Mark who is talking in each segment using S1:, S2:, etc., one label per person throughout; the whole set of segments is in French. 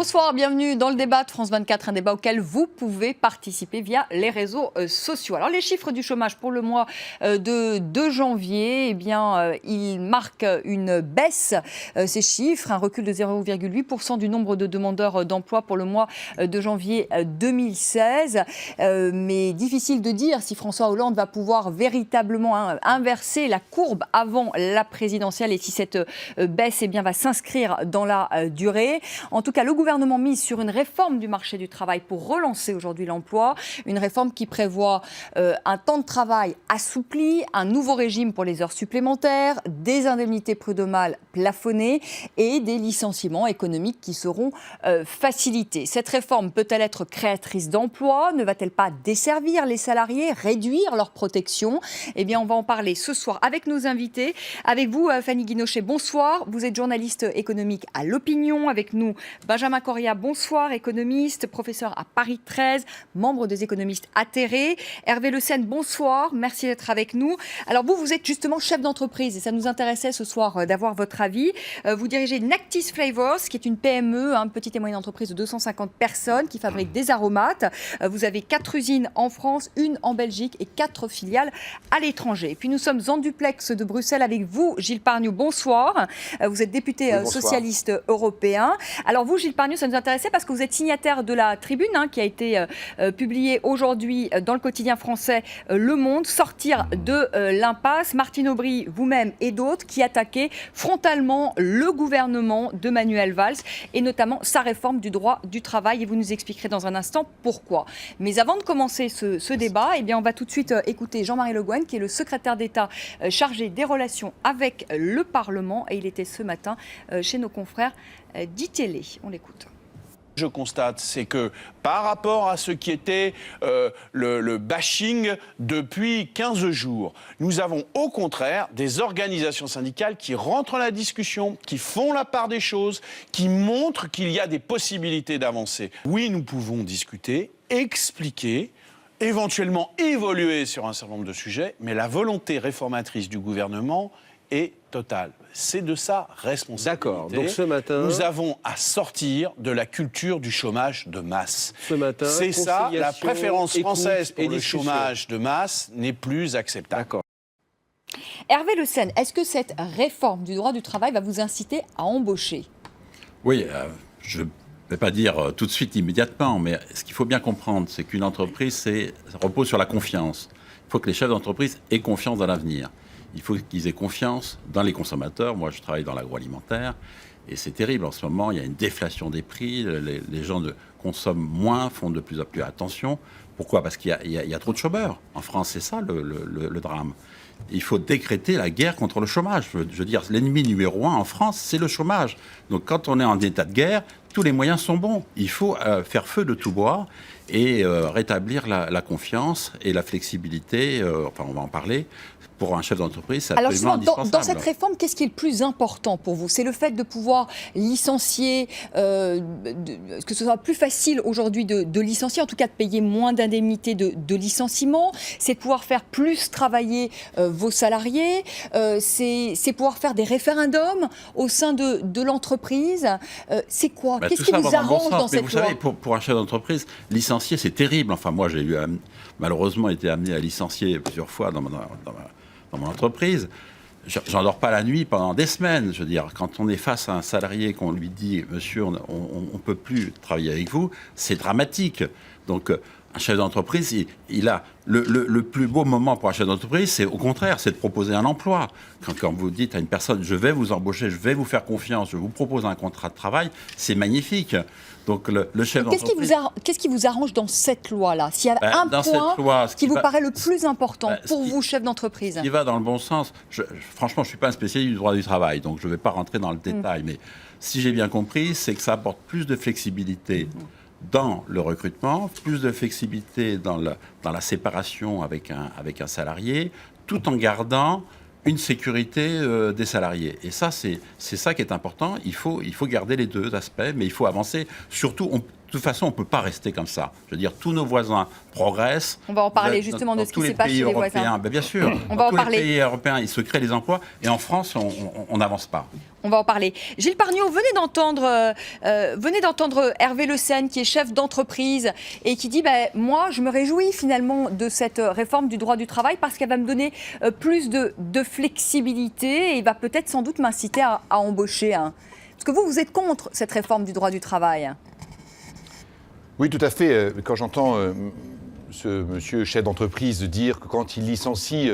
S1: Bonsoir, bienvenue dans le débat de France 24, un débat auquel vous pouvez participer via les réseaux sociaux. Alors les chiffres du chômage pour le mois de 2 janvier, eh bien, ils marquent une baisse, ces chiffres, un recul de 0,8% du nombre de demandeurs d'emploi pour le mois de janvier 2016. Mais difficile de dire si François Hollande va pouvoir véritablement inverser la courbe avant la présidentielle et si cette baisse eh bien, va s'inscrire dans la durée. En tout cas, le gouvernement mise sur une réforme du marché du travail pour relancer aujourd'hui l'emploi. Une réforme qui prévoit un temps de travail assoupli, un nouveau régime pour les heures supplémentaires, des indemnités prud'homales plafonnées et des licenciements économiques qui seront facilités. Cette réforme peut-elle être créatrice d'emplois? Ne va-t-elle pas desservir les salariés, réduire leur protection? Eh bien, on va en parler ce soir avec nos invités. Avec vous, Fanny Guinochet, bonsoir. Vous êtes journaliste économique à l'Opinion. Avec nous, Benjamin Coria, bonsoir, économiste, professeur à Paris 13, membre des économistes atterrés. Hervé Le Sen, bonsoir, merci d'être avec nous. Alors vous êtes justement chef d'entreprise et ça nous intéressait ce soir d'avoir votre avis. Vous dirigez Nactis Flavors, qui est une PME, petite et moyenne entreprise de 250 personnes qui fabrique des aromates. Vous avez 4 usines en France, 1 en Belgique et 4 filiales à l'étranger. Et puis nous sommes en duplex de Bruxelles avec vous, Gilles Pargneaux, bonsoir. Vous êtes député socialiste européen. Alors vous, Gilles Pargneaux, ça nous intéressait parce que vous êtes signataire de la tribune qui a été publiée aujourd'hui dans le quotidien français Le Monde, sortir de l'impasse. Martine Aubry, vous-même et d'autres qui attaquaient frontalement le gouvernement de Manuel Valls et notamment sa réforme du droit du travail. Et vous nous expliquerez dans un instant pourquoi. Mais avant de commencer ce débat, eh bien, on va tout de suite écouter Jean-Marie Le Guen, qui est le secrétaire d'État chargé des relations avec le Parlement. Et il était ce matin chez nos confrères d'ITélé. On l'écoute.
S2: Je constate, c'est que par rapport à ce qui était le bashing depuis 15 jours, nous avons au contraire des organisations syndicales qui rentrent dans la discussion, qui font la part des choses, qui montrent qu'il y a des possibilités d'avancer. Oui, nous pouvons discuter, expliquer, éventuellement évoluer sur un certain nombre de sujets, mais la volonté réformatrice du gouvernement est totale. C'est de sa responsabilité.
S3: D'accord. Donc ce matin,
S2: nous avons à sortir de la culture du chômage de masse.
S3: Ce matin,
S2: c'est ça, la préférence française pour le
S3: discussion.
S2: Chômage de masse n'est plus acceptable.
S3: D'accord.
S1: Hervé Le Sen, est-ce que cette réforme du droit du travail va vous inciter à embaucher?
S4: Oui, je ne vais pas dire tout de suite, immédiatement, mais ce qu'il faut bien comprendre, c'est qu'une entreprise, ça repose sur la confiance. Il faut que les chefs d'entreprise aient confiance dans l'avenir. Il faut qu'ils aient confiance dans les consommateurs. Moi, je travaille dans l'agroalimentaire et c'est terrible. En ce moment, il y a une déflation des prix. Les gens consomment moins, font de plus en plus attention. Pourquoi? Parce qu'il y a trop de chômeurs. En France, c'est ça le drame. Il faut décréter la guerre contre le chômage. Je veux dire, l'ennemi numéro 1 en France, c'est le chômage. Donc, quand on est en état de guerre, tous les moyens sont bons. Il faut faire feu de tout bois et rétablir la confiance et la flexibilité. Enfin, on va en parler. Pour un chef d'entreprise, c'est absolument indispensable.
S1: Dans cette réforme, qu'est-ce qui est le plus important pour vous? C'est le fait de pouvoir licencier, que ce soit plus facile aujourd'hui de licencier, en tout cas de payer moins d'indemnités de licenciement. C'est de pouvoir faire plus travailler vos salariés. C'est pouvoir faire des référendums au sein de l'entreprise. C'est quoi? Qu'est-ce qui vous arrange dans cette loi?
S4: Vous savez, pour un chef d'entreprise, licencier, c'est terrible. Enfin, moi, j'ai malheureusement été amené à licencier plusieurs fois dans mon entreprise. J'en dors pas la nuit pendant des semaines. Je veux dire, quand on est face à un salarié qu'on lui dit « Monsieur, on ne peut plus travailler avec vous », c'est dramatique. Donc, un chef d'entreprise, il a le plus beau moment pour un chef d'entreprise, c'est au contraire, c'est de proposer un emploi. Quand vous dites à une personne « Je vais vous embaucher, je vais vous faire confiance, je vous propose un contrat de travail », c'est magnifique. Donc le chef d'entreprise...
S1: Qu'est-ce qui vous arrange dans cette loi-là? S'il y a un point qui vous paraît le plus important pour vous, chef d'entreprise?
S4: Qui va dans le bon sens. Franchement, je ne suis pas un spécialiste du droit du travail, donc je ne vais pas rentrer dans le détail. Mais si j'ai bien compris, c'est que ça apporte plus de flexibilité dans le recrutement, plus de flexibilité dans la séparation avec un salarié, tout en gardant une sécurité des salariés. Et ça, c'est ça qui est important. Il faut garder les deux aspects, mais il faut avancer. Surtout, De toute façon, on ne peut pas rester comme ça. Je veux dire, tous nos voisins progressent.
S1: On va en parler justement de ce qui se passe chez les voisins.
S4: Ben bien sûr,
S1: on va en
S4: tous
S1: parler.
S4: les pays européens, il se crée des emplois. Et en France, on n'avance pas.
S1: On va en parler. Gilles Pargneaux, venez d'entendre Hervé Le Sen, qui est chef d'entreprise et qui dit moi, je me réjouis finalement de cette réforme du droit du travail parce qu'elle va me donner plus de flexibilité et va peut-être sans doute m'inciter à embaucher. Parce que vous êtes contre cette réforme du droit du travail.
S3: Oui, tout à fait. Quand j'entends ce monsieur chef d'entreprise dire que quand il licencie,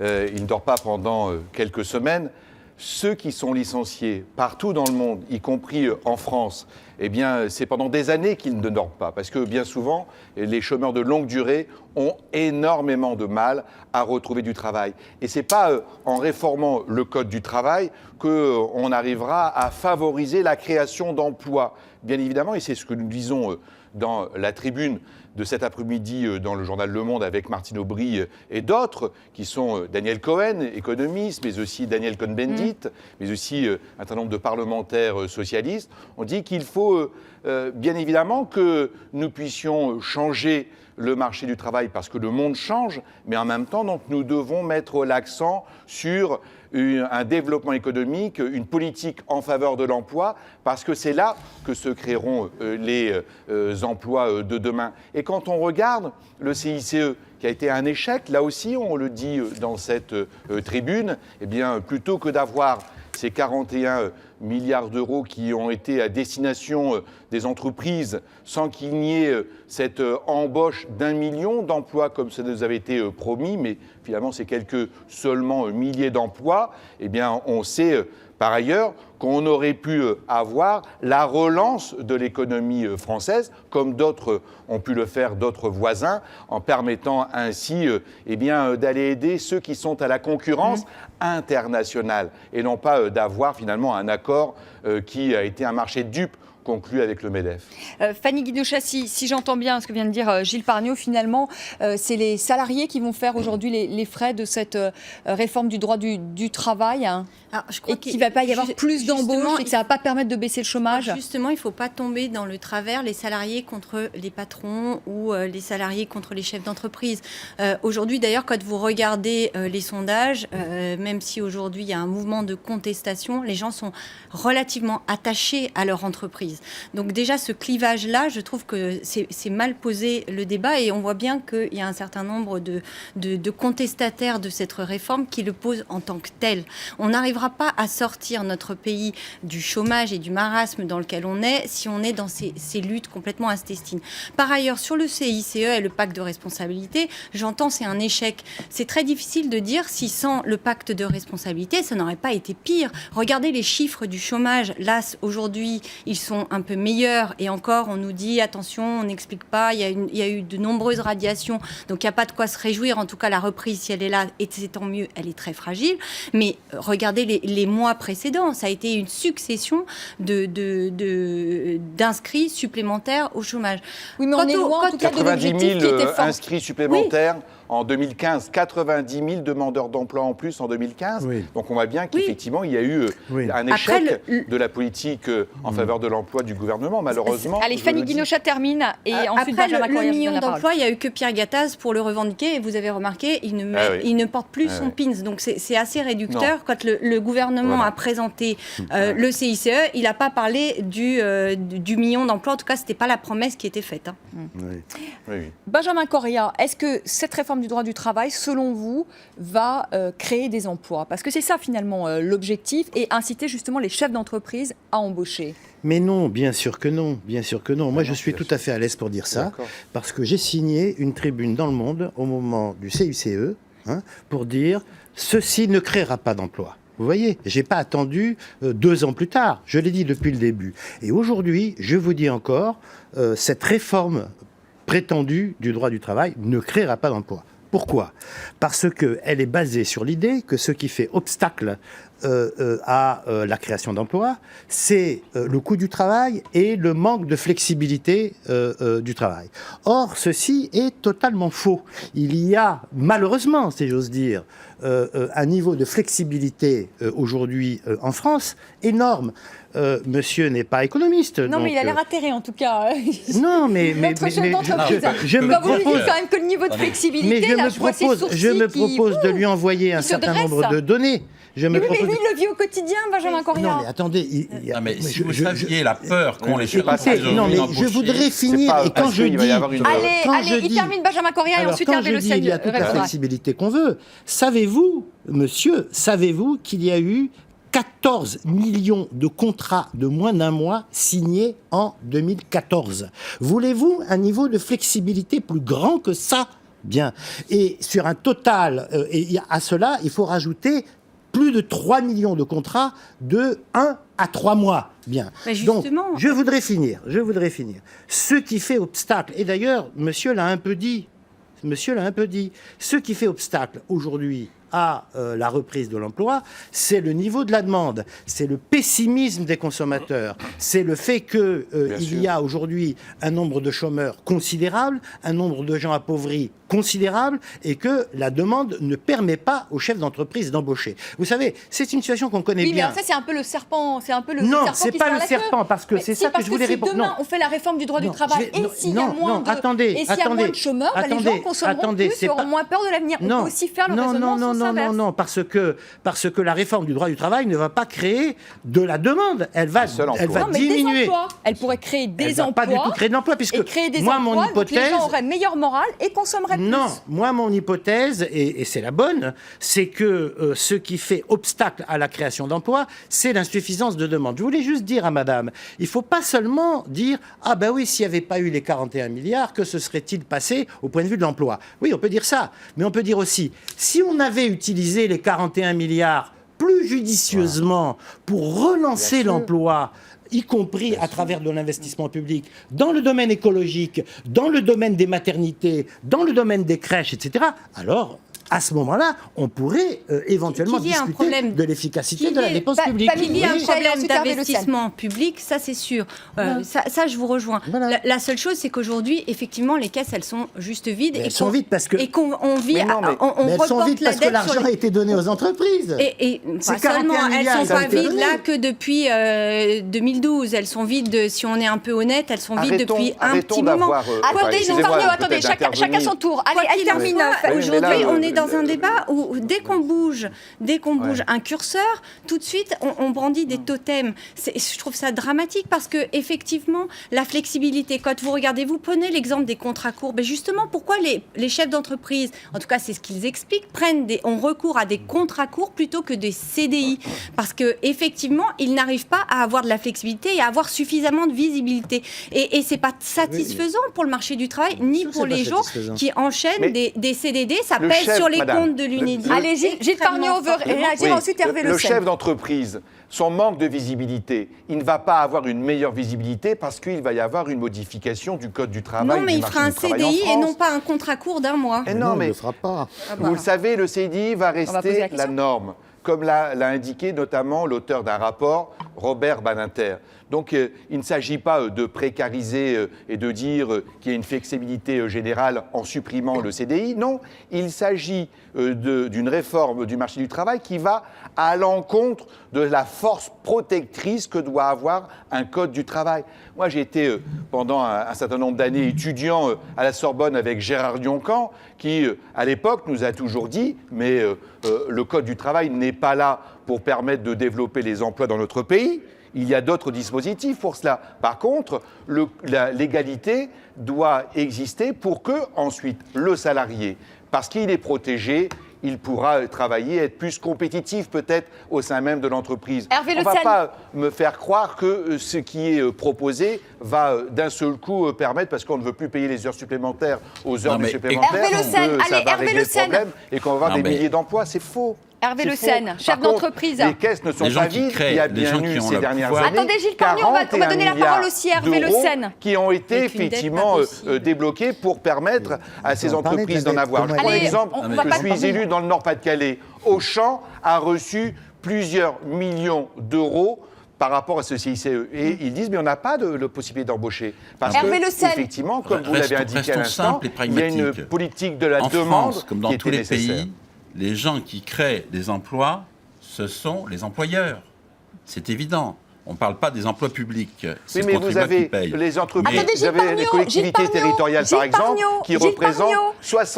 S3: il ne dort pas pendant quelques semaines, ceux qui sont licenciés partout dans le monde, y compris en France, eh bien, c'est pendant des années qu'ils ne dorment pas. Parce que bien souvent, les chômeurs de longue durée ont énormément de mal à retrouver du travail. Et ce n'est pas en réformant le Code du travail qu'on arrivera à favoriser la création d'emplois. Bien évidemment, et c'est ce que nous disons dans la tribune de cet après-midi dans le journal Le Monde avec Martine Aubry et d'autres, qui sont Daniel Cohen, économiste, mais aussi Daniel Cohn-Bendit, mais aussi un certain nombre de parlementaires socialistes. On dit qu'il faut bien évidemment que nous puissions changer le marché du travail parce que le monde change, mais en même temps, donc, nous devons mettre l'accent sur un développement économique, une politique en faveur de l'emploi, parce que c'est là que se créeront les emplois de demain. Et quand on regarde le CICE, qui a été un échec, là aussi, on le dit dans cette tribune, eh bien, plutôt que d'avoir ces 41 milliards d'euros qui ont été à destination des entreprises sans qu'il n'y ait cette embauche d'1 million d'emplois comme ça nous avait été promis, mais finalement c'est quelques seulement milliers d'emplois, eh bien on sait par ailleurs qu'on aurait pu avoir la relance de l'économie française, comme d'autres ont pu le faire, d'autres voisins, en permettant ainsi eh bien, d'aller aider ceux qui sont à la concurrence internationale, et non pas d'avoir finalement un accord qui a été un marché dupe conclu avec le MEDEF.
S1: Fanny Guidocha, si j'entends bien ce que vient de dire Gilles Pargneaux, finalement, c'est les salariés qui vont faire aujourd'hui les frais de cette réforme du droit du travail,
S5: Alors, je crois
S1: et qu'il ne va pas y avoir plus d'embauches et que ça ne va pas permettre de baisser le chômage.
S5: Justement, il ne faut pas tomber dans le travers les salariés contre les patrons ou les salariés contre les chefs d'entreprise. Aujourd'hui, d'ailleurs, quand vous regardez les sondages, même si aujourd'hui il y a un mouvement de contestation, les gens sont relativement attachés à leur entreprise. Donc déjà, ce clivage-là, je trouve que c'est mal posé le débat, et on voit bien qu'il y a un certain nombre de contestataires de cette réforme qui le posent en tant que tel. On n'arrivera pas à sortir notre pays du chômage et du marasme dans lequel on est si on est dans ces luttes complètement intestines. Par ailleurs, sur le CICE et le pacte de responsabilité, j'entends c'est un échec. C'est très difficile de dire si sans le pacte de responsabilité, ça n'aurait pas été pire. Regardez les chiffres du chômage. Là, aujourd'hui, ils sont un peu meilleurs, et encore, on nous dit attention, on n'explique pas, il y a eu de nombreuses radiations, donc il n'y a pas de quoi se réjouir. En tout cas, la reprise, si elle est là, et c'est tant mieux, elle est très fragile. Mais regardez les mois précédents, ça a été une succession d'inscrits supplémentaires au chômage.
S1: Oui, mais on est loin en tout cas de
S3: 90
S1: l'objectif qui
S3: 000
S1: était fort.
S3: inscrits supplémentaires. Oui. En 2015, 90 000 demandeurs d'emploi en plus en 2015. Oui. Donc on voit bien qu'effectivement, il y a eu un échec de la politique en faveur de l'emploi du gouvernement, malheureusement.
S1: Allez, Fanny Guidocha termine, et ensuite
S5: après
S1: Benjamin Coria,
S5: le million d'emplois, il n'y a eu que Pierre Gattaz pour le revendiquer, et vous avez remarqué, il ne porte plus son pins. Donc c'est assez réducteur. Non. Quand le gouvernement a présenté le CICE, il n'a pas parlé du million d'emplois. En tout cas, ce n'était pas la promesse qui était faite.
S3: Oui.
S1: Benjamin Coria, est-ce que cette réforme du droit du travail, selon vous, va créer des emplois? Parce que c'est ça finalement l'objectif, et inciter justement les chefs d'entreprise à embaucher.
S6: Mais non, bien sûr que non, bien sûr que non. Moi, je suis tout à fait à l'aise pour dire ça, parce que j'ai signé une tribune dans Le Monde au moment du CICE, pour dire « ceci ne créera pas d'emplois ». Vous voyez, je n'ai pas attendu 2 ans plus tard, je l'ai dit depuis le début. Et aujourd'hui, je vous dis encore, cette réforme prétendue du droit du travail ne créera pas d'emplois. Pourquoi ? Parce qu'elle est basée sur l'idée que ce qui fait obstacle à la création d'emplois, c'est le coût du travail et le manque de flexibilité du travail. Or, ceci est totalement faux. Il y a, malheureusement, si j'ose dire, un niveau de flexibilité aujourd'hui en France énorme. Monsieur n'est pas économiste.
S1: Non,
S6: donc,
S1: mais il a l'air atterré en tout cas.
S6: Non, mais
S1: Notre chef d'entreprise.
S6: je me
S1: Quand vous lui
S6: propose,
S1: dites quand même que le niveau de flexibilité,
S6: mais
S1: là, je vois ses sourcils
S6: je me
S1: qui-
S6: propose de lui envoyer un
S1: il se
S6: certain
S1: dresse.
S6: nombre de données. Je me
S1: Mais
S6: propose
S1: lui, il le vit au quotidien, Benjamin Correa.
S6: Non, mais attendez. il y a-
S4: Non, mais
S6: mais
S4: si vous saviez la peur qu'ont les chefs
S6: Écoutez,
S4: d'entreprise
S6: non, mais
S4: aujourd'hui
S6: je
S4: d'embaucher,
S6: voudrais finir.
S3: pas
S6: Et quand
S3: parce
S6: je
S3: qu'il va y
S6: dis.
S3: avoir une-
S1: Allez,
S6: quand je
S1: il
S6: dis-
S1: termine Benjamin Correa et
S6: Alors,
S1: ensuite
S6: quand
S1: Hervé
S6: je
S1: Le
S6: dis
S1: Sen
S6: il y a toute la
S1: répondra.
S6: flexibilité qu'on veut, savez-vous, monsieur, savez-vous qu'il y a eu 14 millions de contrats de moins d'un mois signés en 2014. Voulez-vous un niveau de flexibilité plus grand que ça? Bien. Et sur un total, à cela, il faut rajouter plus de 3 millions de contrats de 1 à 3 mois. Bien.
S5: Mais
S6: Donc,
S5: justement-
S6: je voudrais finir. Ce qui fait obstacle, et d'ailleurs, monsieur l'a un peu dit, ce qui fait obstacle aujourd'hui à la reprise de l'emploi, c'est le niveau de la demande, c'est le pessimisme des consommateurs, c'est le fait que il y a aujourd'hui un nombre de chômeurs considérable, un nombre de gens appauvris considérable, et que la demande ne permet pas aux chefs d'entreprise d'embaucher. Vous savez, c'est une situation qu'on connaît
S1: Oui, mais
S6: bien.
S1: alors ça, c'est un peu le serpent. C'est un peu le
S6: Non,
S1: serpent
S6: c'est
S1: qui
S6: pas
S1: se
S6: le
S1: mord la queue.
S6: serpent, parce que
S1: Mais
S6: c'est
S1: si,
S6: ça que
S1: parce
S6: je voulais
S1: si
S6: répondre.
S1: demain,
S6: Non.
S1: on fait la réforme du droit
S6: Non,
S1: du travail,
S6: je vais-
S1: et s'il y a
S6: non,
S1: moins
S6: non,
S1: de...
S6: attendez,
S1: et s'il y a moins de chômeurs, bah, les gens
S6: attendez,
S1: consommeront
S6: attendez,
S1: plus,
S6: c'est
S1: auront
S6: pas-
S1: moins peur de l'avenir. On peut aussi faire le raisonnement en sens inverse.
S6: Non, parce que la réforme du droit du travail ne va pas créer de la demande. Elle va
S3: seul emploi.
S6: elle va
S1: Non, mais des
S6: diminuer.
S1: emplois. Elle pourrait créer
S6: Elle
S1: des
S6: va
S1: emplois.
S6: pas du tout créer d'emplois, puisque
S1: Et créer des
S6: moi,
S1: emplois,
S6: mon
S1: donc les
S6: hypothèse...
S1: gens auraient meilleure morale et consommeraient plus.
S6: Non, moi, mon hypothèse, et c'est la bonne, c'est que ce qui fait obstacle à la création d'emplois, c'est l'insuffisance de demande. Je voulais juste dire à madame, il ne faut pas seulement dire « Ah ben oui, s'il n'y avait pas eu les 41 milliards, que se serait-il passé au point de vue de l'emploi ?» Oui, on peut dire ça, mais on peut dire aussi, si on avait utilisé les 41 milliards plus judicieusement pour relancer l'emploi, y compris à travers de l'investissement public, dans le domaine écologique, dans le domaine des maternités, dans le domaine des crèches, etc., alors, à ce moment-là, on pourrait éventuellement
S5: Qu'il y ait un
S6: discuter
S5: problème-
S6: de l'efficacité
S5: qu'il
S6: de
S5: y
S6: la
S5: ait-
S6: dépense
S1: pas-
S6: publique.
S1: pas
S5: Il y a un
S1: Oui. Michel, et
S5: problème
S1: ensuite Hervé Le Sen.
S5: d'investissement public, ça c'est sûr.
S6: Voilà.
S5: Ça, je vous rejoins.
S6: Voilà.
S5: La seule chose, c'est qu'aujourd'hui, effectivement, les caisses, elles sont juste vides.
S6: Mais
S5: et
S6: elles sont
S5: qu'on-
S6: vides parce que-
S5: Et qu'on vit,
S3: Mais non, mais-
S5: on
S6: Mais elles sont
S5: reporte
S6: vides
S5: la
S6: parce que
S5: dette
S6: l'argent
S5: sur
S6: a
S5: les...
S6: été donné aux entreprises.
S5: Et
S6: Ces
S5: pas seulement,
S6: 41
S5: elles
S6: milliards,
S5: ne sont
S6: ça a
S5: pas
S6: été
S5: vides
S6: donné.
S5: là que depuis 2012. Elles sont vides, si on est un peu honnête, elles sont vides depuis un petit moment.
S1: Attendez,
S3: excusez-moi,
S1: Antonio, attendez,
S3: peut-être
S1: chacun
S3: d'intervenir.
S1: son tour. Allez,
S5: Quoi
S1: elle
S5: qu'il
S1: termine.
S5: en soit,
S3: Oui, mais
S5: aujourd'hui,
S3: là,
S5: on est dans un débat où dès qu'on bouge un curseur, tout de suite, on brandit des totems. Je trouve ça dramatique parce que effectivement, la flexibilité, quand vous regardez, vous prenez l'exemple des contrats courts, mais justement, pourquoi les chefs d'entreprise, en tout cas, c'est ce qu'ils expliquent, ont recours à des contrats courts plutôt que des CDI, parce que effectivement, ils n'arrivent pas à avoir de la flexibilité et à avoir suffisamment de visibilité. Et c'est pas satisfaisant pour le marché du travail, ni
S6: sûr que
S5: pour
S6: c'est pas
S5: les gens
S6: satisfaisant.
S5: qui enchaînent
S3: Mais
S5: des CDD. Ça
S3: le
S5: pèse
S3: chef,
S5: sur les
S3: madame,
S5: comptes de l'UNEDIC.
S1: Allez, Gilles Pargnot veut réagir, ensuite Hervé Le
S3: le
S1: Sen.
S3: chef d'entreprise, son manque de visibilité, il ne va pas avoir une meilleure visibilité parce qu'il va y avoir une modification du Code du travail.
S5: Non, mais
S3: du
S5: il fera
S3: marché
S5: un
S3: du travail en
S5: CDI et
S3: France.
S5: non pas un contrat court d'un mois.
S3: Et
S6: Non,
S3: non,
S6: il ne
S3: mais
S6: le fera pas.
S3: vous le savez, le CDI va
S1: poser la
S3: rester la
S1: question.
S3: norme, comme l'a indiqué notamment l'auteur d'un rapport, Robert Badinter. Donc il ne s'agit pas de précariser et de dire qu'il y a une flexibilité générale en supprimant le CDI. Non, il s'agit d'une réforme du marché du travail qui va à l'encontre de la force protectrice que doit avoir un code du travail. Moi, j'ai été pendant un certain nombre d'années étudiant à la Sorbonne avec Gérard Dioncan, qui, à l'époque, nous a toujours dit « mais le code du travail n'est pas là pour permettre de développer les emplois dans notre pays ». Il y a d'autres dispositifs pour cela. Par contre, l'égalité doit exister pour que, ensuite, le salarié, parce qu'il est protégé, il pourra travailler, être plus compétitif peut-être au sein même de l'entreprise.
S1: Hervé
S3: On
S1: Le
S3: ne va
S1: Sen.
S3: pas me faire croire que ce qui est proposé va d'un seul coup permettre, parce qu'on ne veut plus payer les heures supplémentaires aux heures
S4: Non, mais
S3: supplémentaires,
S1: Hervé Le Sen,
S3: que ça
S1: allez,
S3: va
S1: Hervé
S3: régler
S1: Le
S3: le
S1: Sen.
S3: problème et qu'on va avoir
S4: Non,
S3: des
S4: mais-
S3: milliers d'emplois. C'est faux.
S1: Hervé
S3: C'est
S1: Le
S3: faux.
S1: Sen,
S3: Par
S1: chef
S3: contre,
S1: d'entreprise.
S3: Les caisses ne sont
S4: Les gens
S3: pas
S4: qui
S3: vides.
S4: créent,
S3: Il y a
S4: les
S3: bien
S4: gens qui
S3: eu
S4: ont
S3: ces
S4: le
S3: dernières
S4: pouvoir.
S3: années.
S1: Attendez, Gilles Pargnot, on va
S3: 41
S1: donner la parole aussi à Hervé Le
S3: milliards
S1: Sen.
S3: d'euros qui ont été
S5: Avec une dette
S3: effectivement
S5: pas possible.
S3: débloqués pour permettre à ces
S6: en parler de
S3: entreprises
S6: la
S3: d'en
S6: dette.
S3: avoir. Je
S6: Comment
S3: prends
S1: elle est
S3: l'exemple,
S1: On va
S3: je
S1: pas
S3: suis
S1: parler.
S3: élu dans le Nord-Pas-de-Calais. Auchan a reçu plusieurs millions d'euros par rapport à ce CICE. Et ils disent, mais on n'a pas de possibilité d'embaucher. Parce
S1: Hervé
S3: que,
S1: Le Sen.
S3: effectivement, comme vous l'avez indiqué à
S4: Restons
S3: l'instant,
S4: simples et
S3: il y a une
S4: pragmatiques.
S3: politique de la
S4: En
S3: demande
S4: France, comme dans
S3: qui
S4: tous
S3: était
S4: les
S3: nécessaire.
S4: pays, les gens qui créent des emplois, ce sont les employeurs. C'est évident. On ne parle pas des emplois publics. C'est
S3: Oui,
S4: le
S3: mais vous
S4: contribuable
S3: avez
S4: qui paye.
S3: les entreprises,
S1: Attendez,
S3: vous avez les collectivités territoriales, par exemple, qui représentent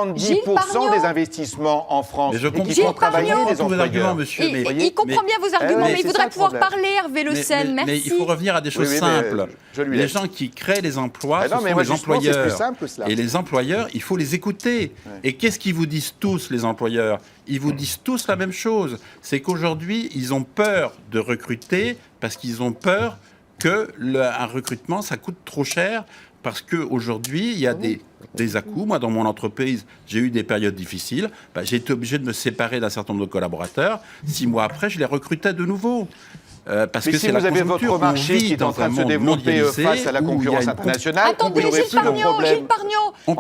S3: 70% des investissements en France
S4: Mais je
S3: et qui
S4: comprends
S3: font travailler les
S4: tous vos arguments,
S3: employeurs.
S4: monsieur.
S1: Et,
S4: mais,
S1: il comprend bien vos arguments,
S3: ouais,
S1: mais il
S3: c'est
S1: voudrait
S3: ça le
S1: pouvoir
S3: problème.
S1: parler, Hervé Le Sen. Merci.
S4: mais il faut revenir à des choses
S3: Oui, mais
S4: simples.
S3: je lui
S4: Les
S3: laisse.
S4: gens qui créent les emplois,
S3: Ah non,
S4: ce
S3: mais
S4: sont
S3: moi,
S4: les
S3: justement, c'est plus
S4: employeurs.
S3: simple que cela.
S4: Et les employeurs, il faut les écouter. Et qu'est-ce qu'ils vous disent tous, les employeurs? Ils vous disent tous la même chose. C'est qu'aujourd'hui, ils ont peur de recruter parce qu'ils ont peur que un recrutement, ça coûte trop cher. Parce qu'aujourd'hui, il y a des à-coups. Moi, dans mon entreprise, j'ai eu des périodes difficiles. J'ai été obligé de me séparer d'un certain nombre de collaborateurs. 6 mois après, je les recrutais de nouveau. Parce
S3: Mais
S4: que
S3: si
S4: c'est la
S3: vous avez
S4: conjoncture.
S3: votre marché
S4: On vit
S3: qui est en
S4: dans
S3: train
S4: un
S3: de se
S4: monde
S3: développer
S4: mondialisé
S3: face à la
S4: où il y a
S3: concurrence
S4: une
S3: internationale,
S1: Attendez,
S3: vous n'aurez
S1: Gilles
S3: plus le
S1: Pargnot,
S3: problème.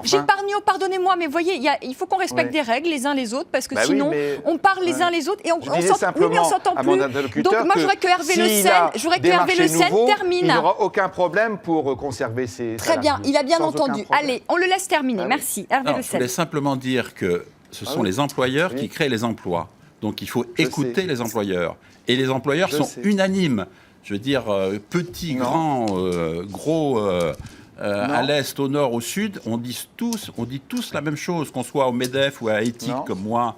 S1: Gilles Pargnot, pardonnez-moi, mais voyez, il faut qu'on respecte
S3: Ouais.
S1: des règles les uns les autres, parce que
S3: Bah oui,
S1: sinon,
S3: mais-
S1: on parle les
S3: Ouais.
S1: uns les autres et on
S3: Je disais
S1: s'entend oui, mais on s'entend
S3: à mon
S1: plus.
S3: interlocuteur
S1: Donc moi, je voudrais que Hervé Le
S3: s'il
S1: Sen,
S3: a
S1: je voudrais que
S3: des
S1: Hervé Le
S3: marchés
S1: Sen
S3: nouveaux,
S1: termine.
S3: Il n'aura aucun problème pour conserver ses
S1: Très bien,
S3: salariés.
S1: il a bien
S3: Sans aucun
S1: entendu.
S3: problème.
S1: Allez, on le laisse terminer.
S3: Ah oui.
S1: Merci, Hervé
S4: Non,
S1: Le
S4: je
S1: Sen.
S4: voulais simplement dire que ce sont
S3: oui.
S4: les employeurs
S3: Oui.
S4: qui créent les emplois. Donc il faut
S3: Je
S4: écouter
S3: sais.
S4: les employeurs. Et les employeurs
S3: Je
S4: sont
S3: sais.
S4: unanimes. Je veux dire, petit,
S3: Non.
S4: grand, gros, à l'est, au nord, au sud, on dit tous la même chose, qu'on soit au MEDEF ou à Éthique
S3: Non.
S4: comme moi,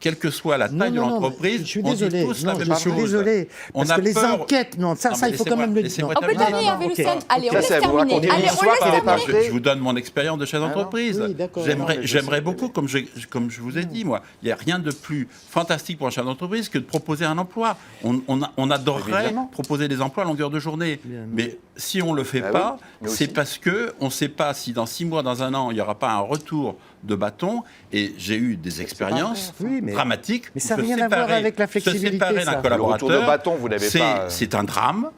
S4: quelle que soit la taille de l'entreprise,
S6: je suis
S4: on dit
S6: désolé.
S4: tous la
S6: Non,
S4: même
S6: je
S4: chose.
S6: suis désolé.
S4: On
S6: Parce
S4: a
S6: que les
S4: peur.
S6: enquêtes, non, ça,
S4: Non,
S6: ça,
S4: mais
S6: il faut quand même le dire.
S4: laissez-moi
S1: On peut
S4: terminer.
S1: terminer, Hervé Le
S6: ok.
S1: Sen. Allez, on
S3: Ça,
S1: laisse
S3: c'est à vous
S1: terminer.
S3: raconter
S1: Allez,
S3: une
S1: on
S3: histoire
S1: laisse
S3: qui n'est pas
S1: terminer.
S3: vraie.
S4: Je vous donne mon expérience de chef d'entreprise.
S6: Oui, d'accord.
S3: mais je
S4: J'aimerais
S3: sais,
S4: beaucoup, comme je vous ai dit, moi, il n'y a rien de plus fantastique pour un chef d'entreprise que de proposer un emploi. On adorerait
S3: Évidemment.
S4: proposer des emplois à longueur de journée. Mais si on ne le fait
S3: Ah
S4: pas,
S3: oui, mais
S4: c'est
S3: aussi.
S4: parce qu'on ne sait pas si dans 6 mois, dans un an, il n'y aura pas un retour de bâton. Et j'ai eu des expériences
S6: vrai, oui, mais-
S4: dramatiques.
S6: mais ça
S4: où
S6: n'a
S4: se
S6: rien à voir
S4: séparer-
S6: avec la flexibilité,
S4: Se séparer
S6: ça.
S4: d'un
S6: Le
S4: collaborateur,
S3: retour de bâton, vous n'avez pas,
S4: c'est un drame.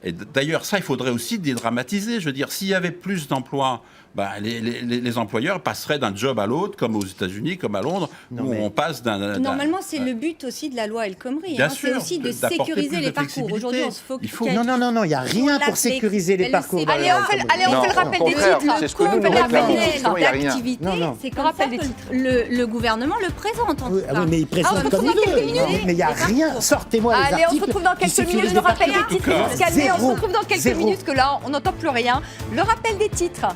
S4: Et d'ailleurs, ça, il faudrait aussi dédramatiser. Je veux dire, s'il y avait plus d'emplois, les employeurs passeraient d'un job à l'autre, comme aux États-Unis, comme à Londres,
S6: Non,
S4: où
S6: mais-
S4: on passe d'un.
S5: Normalement, c'est le but aussi de la loi El Khomri.
S4: Bien
S5: C'est
S4: sûr,
S5: aussi de
S4: d'apporter
S5: sécuriser
S4: plus
S5: les
S4: de
S5: parcours.
S4: flexibilité.
S5: Aujourd'hui, on se focus.
S4: Il faut-
S6: Non, il n'y a rien pour sécuriser les parcours.
S5: Elle
S6: dans
S5: le
S6: la
S5: sait.
S6: loi El Khomri.
S1: Allez, on fait le
S3: Non,
S1: rappel
S3: au
S1: des
S3: contraire,
S1: titres.
S3: c'est ce que nous,
S1: On
S3: nous
S1: fait le rappel
S3: réclamons.
S1: des titres.
S3: Non, il n'y a rien.
S5: d'activité,
S6: Non.
S5: c'est comme
S1: Rappel
S5: ça
S1: des
S5: que
S1: titres.
S5: le gouvernement le présente en
S6: Oui,
S5: tout
S6: ah
S5: cas.
S6: oui, mais il
S1: on se
S6: présente
S1: retrouve
S6: comme
S1: dans
S6: il veut.
S1: quelques minutes.
S6: Mais il n'y a rien. Sortez-moi les
S1: Allez,
S6: articles.
S1: on se retrouve dans
S6: qui
S1: quelques
S6: sécurisent
S1: minutes.
S6: les
S1: Le rappel
S6: parcours.
S1: des titres, il faut se calmer. On se
S6: Zéro.
S1: retrouve dans quelques
S6: Zéro.
S1: minutes, que là, on n'entend plus rien. Le rappel des titres.